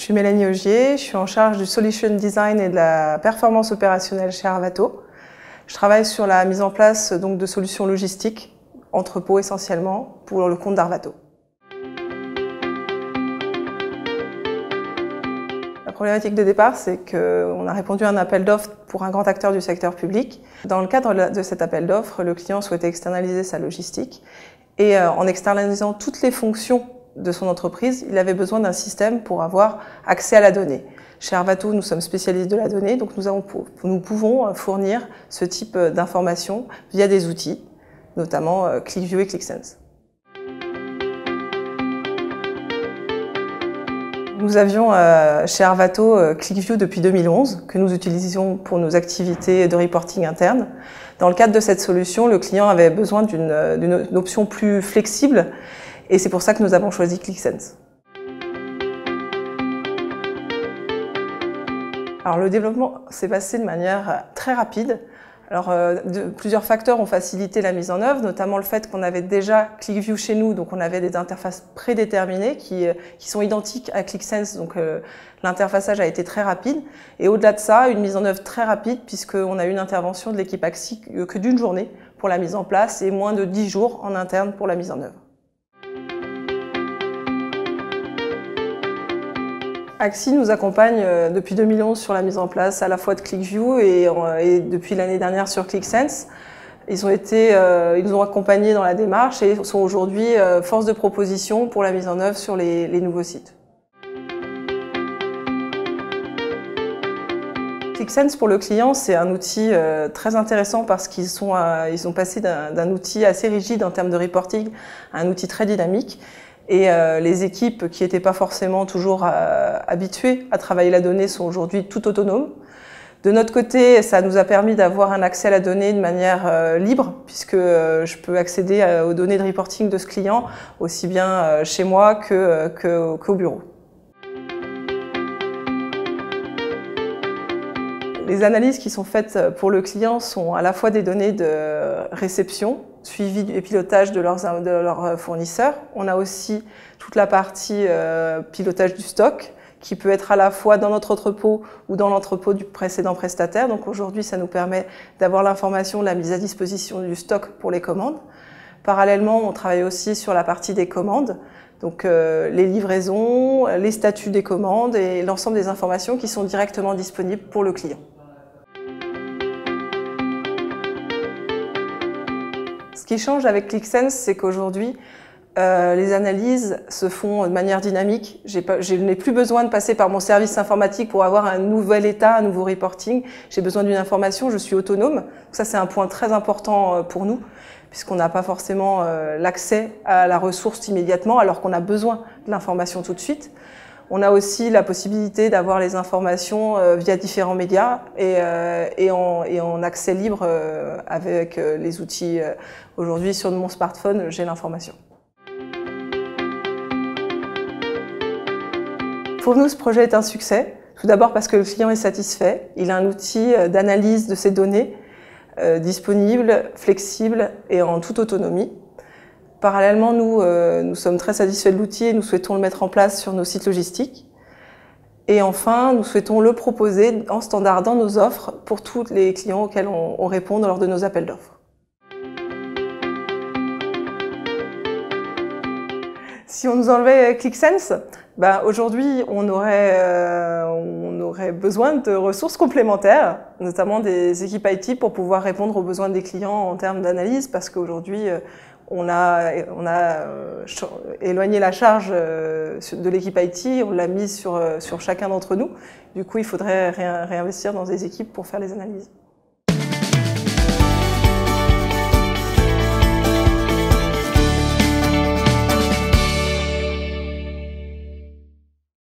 suis Mélanie Augier, je suis en charge du Solution Design et de la performance opérationnelle chez Arvato. Je travaille sur la mise en place donc, de solutions logistiques, entrepôts essentiellement, pour le compte d'Arvato. La problématique de départ, c'est qu'on a répondu à un appel d'offres pour un grand acteur du secteur public. Dans le cadre de cet appel d'offres, le client souhaitait externaliser sa logistique et en externalisant toutes les fonctions de son entreprise, il avait besoin d'un système pour avoir accès à la donnée. Chez Arvato, nous sommes spécialistes de la donnée, donc nous pouvons fournir ce type d'informations via des outils, notamment ClickView et ClickSense. Nous avions chez Arvato ClickView depuis 2011, que nous utilisions pour nos activités de reporting interne. Dans le cadre de cette solution, le client avait besoin d'une option plus flexible et c'est pour ça que nous avons choisi ClickSense. Alors, le développement s'est passé de manière très rapide. Alors, plusieurs facteurs ont facilité la mise en œuvre, notamment le fait qu'on avait déjà ClickView chez nous, donc on avait des interfaces prédéterminées qui sont identiques à ClickSense, donc l'interfaçage a été très rapide. Et au-delà de ça, une mise en œuvre très rapide, puisqu'on a eu une intervention de l'équipe AXI que d'une journée pour la mise en place et moins de 10 jours en interne pour la mise en œuvre. AXI nous accompagne depuis 2011 sur la mise en place à la fois de ClickView et depuis l'année dernière sur ClickSense. Ils nous ont accompagnés dans la démarche et sont aujourd'hui force de proposition pour la mise en œuvre sur les nouveaux sites. ClickSense pour le client, c'est un outil très intéressant parce qu'ils sont passés d'un outil assez rigide en termes de reporting à un outil très dynamique. Et les équipes qui n'étaient pas forcément toujours habituées à travailler la donnée sont aujourd'hui tout autonomes. De notre côté, ça nous a permis d'avoir un accès à la donnée de manière libre, puisque je peux accéder aux données de reporting de ce client aussi bien chez moi qu'au bureau. Les analyses qui sont faites pour le client sont à la fois des données de réception, suivi et pilotage de leurs fournisseurs. On a aussi toute la partie pilotage du stock qui peut être à la fois dans notre entrepôt ou dans l'entrepôt du précédent prestataire. Donc aujourd'hui, ça nous permet d'avoir l'information de la mise à disposition du stock pour les commandes. Parallèlement, on travaille aussi sur la partie des commandes, donc les livraisons, les statuts des commandes et l'ensemble des informations qui sont directement disponibles pour le client. Ce qui change avec ClickSense, c'est qu'aujourd'hui, les analyses se font de manière dynamique. Je n'ai plus besoin de passer par mon service informatique pour avoir un nouvel état, un nouveau reporting. J'ai besoin d'une information, je suis autonome. Donc ça, c'est un point très important pour nous, puisqu'on n'a pas forcément l'accès à la ressource immédiatement, alors qu'on a besoin de l'information tout de suite. On a aussi la possibilité d'avoir les informations via différents médias et en accès libre avec les outils. Aujourd'hui, sur mon smartphone, j'ai l'information. Pour nous, ce projet est un succès. Tout d'abord parce que le client est satisfait. Il a un outil d'analyse de ses données disponible, flexible et en toute autonomie. Parallèlement, nous sommes très satisfaits de l'outil et nous souhaitons le mettre en place sur nos sites logistiques. Et enfin, nous souhaitons le proposer en standard dans nos offres pour tous les clients auxquels on répond lors de nos appels d'offres. Si on nous enlevait ClickSense, aujourd'hui, on aurait besoin de ressources complémentaires, notamment des équipes IT pour pouvoir répondre aux besoins des clients en termes d'analyse, parce qu'aujourd'hui, on a éloigné la charge de l'équipe IT, on l'a mise sur chacun d'entre nous. Du coup, il faudrait réinvestir dans des équipes pour faire les analyses.